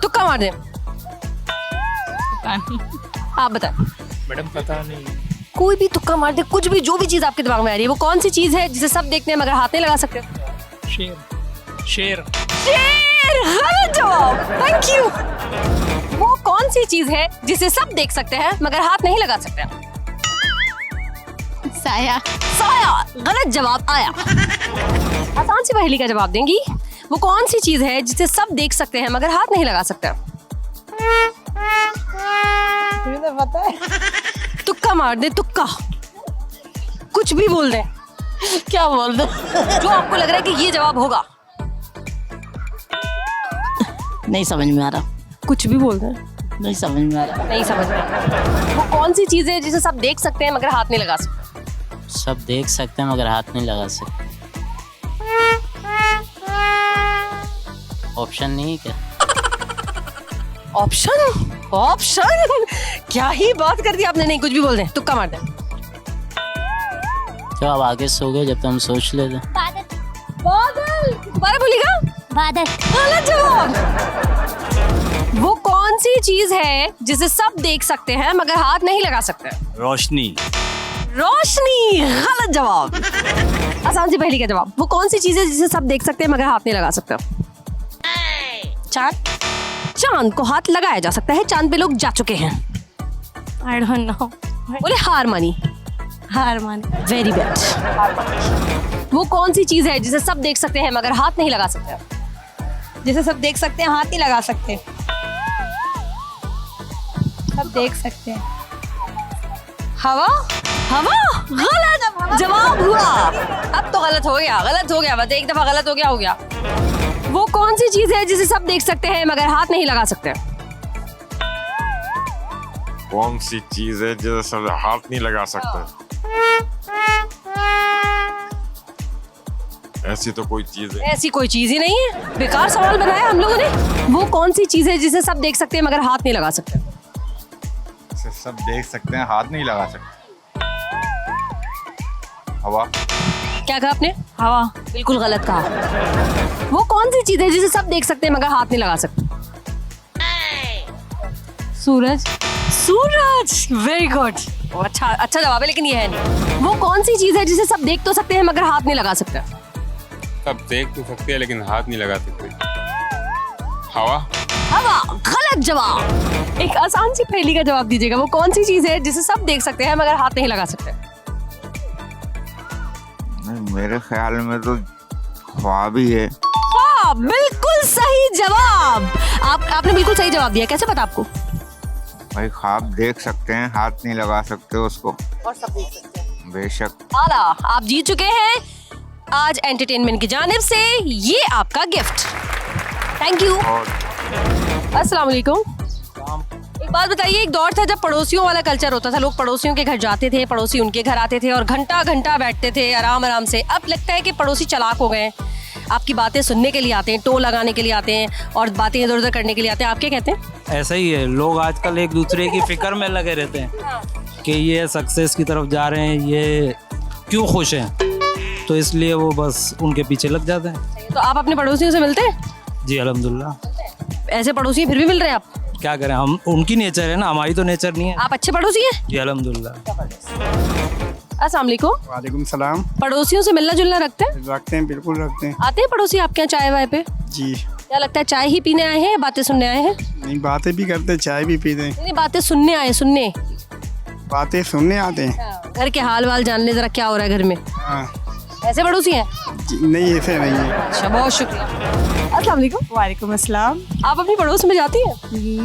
Speaker 1: तुक्का मार दे। आप बताएं।
Speaker 11: मैडम पता नहीं।
Speaker 1: कोई भी तुक्का मार दे, कुछ भी, जो भी चीज आपके दिमाग में आ रही है। वो कौन सी चीज है जिसे सब देखते हैं मगर हाथ नहीं लगा सकते?
Speaker 11: शेर। शेर।
Speaker 1: गलत जवाब। Thank you. वो कौन सी चीज है जिसे सब देख सकते हैं मगर हाथ नहीं लगा सकते?
Speaker 3: साया।
Speaker 1: गलत जवाब। आया। आसान सी पहेली का जवाब देंगी। वो कौन सी चीज है जिसे सब देख सकते हैं मगर हाथ नहीं लगा सकते?
Speaker 3: मुझे पता है।
Speaker 1: तुक्का मार दे, तुक्का। कुछ भी बोल दे। क्या बोल दो जो आपको लग रहा है कि ये जवाब होगा?
Speaker 3: नहीं समझ में आ रहा।
Speaker 1: कुछ भी बोल दे।
Speaker 3: नहीं समझ में आ रहा।
Speaker 1: नहीं समझ में। वो कौन सी चीज है जिसे सब देख सकते हैं मगर हाथ नहीं लगा सकते?
Speaker 5: सब देख सकते हैं मगर हाथ नहीं लगा सकते। ऑप्शन नहीं है क्या?
Speaker 1: ऑप्शन क्या ही बात कर दी आपने। नहीं, कुछ भी बोल दे, तुक्का मार दे।
Speaker 5: तो आप आगे सो गए जब तो हम सोच लेते।
Speaker 1: बादल। दोबारा बोलिएगा।
Speaker 10: बादल।
Speaker 1: गलत जवाब। वो कौन सी चीज है जिसे सब देख सकते हैं मगर हाथ नहीं लगा सकते?
Speaker 6: रोशनी।
Speaker 1: रोशनी गलत जवाब। आसान सी पहली का जवाब। वो कौन सी चीज है जिसे सब देख सकते हैं मगर हाथ नहीं लगा सकते? चांद। चांद को हाथ लगाया जा सकता है, चांद पे लोग जा चुके हैं।
Speaker 13: I don't know.
Speaker 1: बोले हार मानी।
Speaker 13: हार मानी।
Speaker 1: Very bad. वो कौन सी चीज है जिसे सब देख सकते हैं मगर हाथ नहीं लगा सकते?
Speaker 10: जिसे सब देख सकते हैं हाथ नहीं लगा सकते। सब देख सकते हैं।
Speaker 1: हवा। हवा गलत जवाब हुआ। अब तो गलत हो गया बस एक दफा गलत हो गया। वो कौन सी चीज है जिसे सब देख सकते हैं मगर हाथ नहीं लगा सकते?
Speaker 14: कौन सी चीज है जिसे सब हाथ नहीं लगा सकते? ऐसी तो कोई चीज है।
Speaker 1: ऐसी कोई चीज ही नहीं है, बेकार सवाल बनाया हम लोगों ने। वो कौन सी चीज है जिसे सब देख सकते हैं मगर हाथ नहीं लगा सकते?
Speaker 14: जिसे सब देख सकते हैं हाथ नहीं लगा सकते। हवा।
Speaker 1: क्या कहा आपने? हवा। बिल्कुल गलत कहा। वो कौन सी चीज है जिसे सब देख सकते हैं मगर हाथ नहीं लगा सकते?
Speaker 13: सूरज।
Speaker 1: सूरज वेरी गुड। अच्छा जवाब है लेकिन ये है नहीं। वो कौन सी चीज है जिसे सब देख तो सकते हैं मगर हाथ नहीं लगा सकते?
Speaker 11: सब देख तो सकते हैं लेकिन हाथ नहीं लगा सकते। हवा।
Speaker 1: हवा गलत जवाब। एक आसान सी पहेली का जवाब दीजिएगा। वो कौन सी चीज है जिसे सब देख सकते हैं मगर हाथ नहीं लगा सकते?
Speaker 14: मेरे ख्याल में तो ख्वाब ही है।
Speaker 1: ख्वाब बिल्कुल सही जवाब। आपने बिल्कुल सही जवाब दिया। कैसे पता आपको?
Speaker 14: भाई ख्वाब देख सकते हैं, हाथ नहीं लगा सकते उसको।
Speaker 1: और सब देख सकते हैं।
Speaker 14: बेशक।
Speaker 1: आला आप जीत चुके हैं आज एंटरटेनमेंट की जानिब से ये आपका गिफ्ट। Thank you. अस्सलाम वालेकुम। एक बात बताइए, एक दौर था जब पड़ोसियों वाला कल्चर होता था, लोग पड़ोसियों के घर जाते थे, पड़ोसी उनके घर आते थे और घंटा घंटा बैठते थे आराम आराम से। अब लगता है कि पड़ोसी चालाक हो गए हैं, आपकी बातें सुनने के लिए आते हैं, टो लगाने के लिए आते हैं और बातें इधर उधर करने के लिए आते हैं। आप क्या कहते हैं?
Speaker 6: ऐसा ही है, लोग आजकल एक दूसरे की फिक्र में लगे रहते हैं कि ये सक्सेस की तरफ जा रहे हैं, ये क्यों खुश हैं, तो इसलिए वो बस उनके पीछे लग जाते हैं।
Speaker 1: तो आप अपने पड़ोसियों से मिलते हैं?
Speaker 6: जी अल्हम्दुलिल्लाह।
Speaker 1: ऐसे पड़ोसी फिर भी मिल रहे हैं आप?
Speaker 6: क्या करें, हम उनकी नेचर है ना, हमारी तो नेचर नहीं है।
Speaker 1: आप अच्छे पड़ोसी हैं?
Speaker 6: जी अल्हम्दुलिल्लाह।
Speaker 1: अस्सलाम वालेकुम।
Speaker 7: वालेकुम सलाम।
Speaker 1: पड़ोसियों से मिलना जुलना रखते हैं?
Speaker 7: रखते हैं, बिल्कुल रखते हैं।
Speaker 1: आते हैं पड़ोसी आपके यहाँ चाय वाय पे?
Speaker 7: जी।
Speaker 1: क्या लगता है चाय ही पीने आए हैं या बातें सुनने आए हैं?
Speaker 7: नहीं, बातें भी करते हैं, चाय भी पीते हैं।
Speaker 1: नहीं, बातें सुनने आए, सुनने
Speaker 7: बातें सुनने आते हैं।
Speaker 1: घर के हाल वाल जानने जरा क्या हो रहा है घर में। ऐसे पड़ोसी हैं?
Speaker 7: नहीं, ऐसे नहीं है।
Speaker 1: अच्छा, बहुत शुक्रिया। अस्सलाम वालेकुम।
Speaker 4: वालेकुम अस्सलाम।
Speaker 1: आप अपनी पड़ोस में जाती हैं?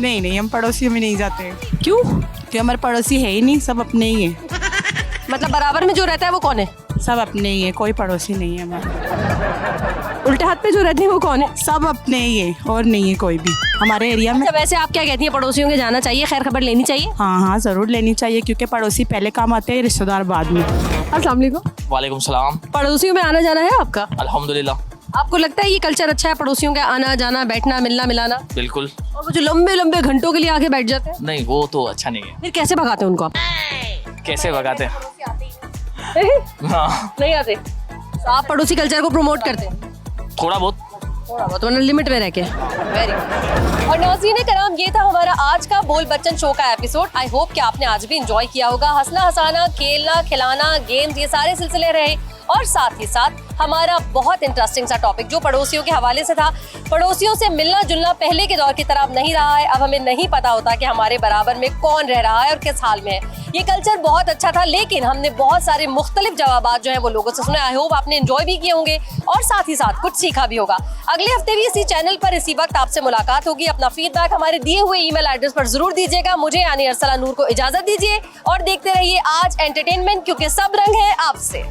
Speaker 4: नहीं, हम पड़ोसियों में नहीं जाते।
Speaker 1: क्यों?
Speaker 4: क्योंकि हमारे पड़ोसी है ही नहीं, सब अपने ही हैं।
Speaker 1: मतलब बराबर में जो रहता है वो कौन है?
Speaker 4: सब अपने ही है, कोई पड़ोसी नहीं है हमारे।
Speaker 1: उल्टे हाथ पे जो रहते हैं वो कौन है?
Speaker 4: सब अपने ही है और नहीं है कोई भी हमारे एरिया में।
Speaker 1: अच्छा, वैसे आप क्या कहती हैं, पड़ोसियों के जाना चाहिए, खैर खबर लेनी चाहिए?
Speaker 4: हाँ, ज़रूर लेनी चाहिए, क्योंकि पड़ोसी पहले काम आते हैं, रिश्तेदार बाद में।
Speaker 1: अस्सलाम वालेकुम।
Speaker 15: वालेकुम सलाम।
Speaker 1: पड़ोसियों में आना जाना है आपका?
Speaker 15: अल्हम्दुलिल्लाह।
Speaker 1: आपको लगता है ये कल्चर अच्छा है, पड़ोसियों का आना जाना, बैठना, मिलना मिलाना?
Speaker 15: बिल्कुल।
Speaker 1: और वो जो लंबे लंबे घंटों के लिए आके बैठ जाते हैं?
Speaker 15: नहीं, वो तो अच्छा नहीं है।
Speaker 1: फिर कैसे भगाते हैं उनको आप?
Speaker 15: कैसे भगाते? हाँ।
Speaker 1: नहीं आते तो आप पड़ोसी कल्चर को प्रमोट करते हैं?
Speaker 15: थोड़ा बहुत
Speaker 1: वरना लिमिट में रह के। Very good. और नाज़रीन कराम, ये था हमारा आज का बोल बच्चन शो का एपिसोड। आई होप कि आपने आज भी एंजॉय किया होगा। हंसना हंसाना, खेलना खिलाना, गेम्स, ये सारे सिलसिले रहे और साथ ही साथ हमारा बहुत इंटरेस्टिंग सा टॉपिक जो पड़ोसियों के हवाले से था। पड़ोसियों से मिलना जुलना पहले के दौर की तरह अब नहीं रहा है। अब हमें नहीं पता होता कि हमारे बराबर में कौन रह रहा है और किस हाल में है। ये कल्चर बहुत अच्छा था, लेकिन हमने बहुत सारे मुख्तलिफ जवाबात जो है वो लोगों से सुने। आई होप आपने एंजॉय भी किए होंगे और साथ ही साथ कुछ सीखा भी होगा। अगले हफ्ते भी इसी चैनल पर इसी वक्त आपसे मुलाकात होगी। अपना फीडबैक हमारे दिए हुए ईमेल एड्रेस पर जरूर दीजिएगा। मुझे यानी अरसला नूर को इजाजत दीजिए और देखते रहिए आज एंटरटेनमेंट, क्योंकि सब रंग है आपसे।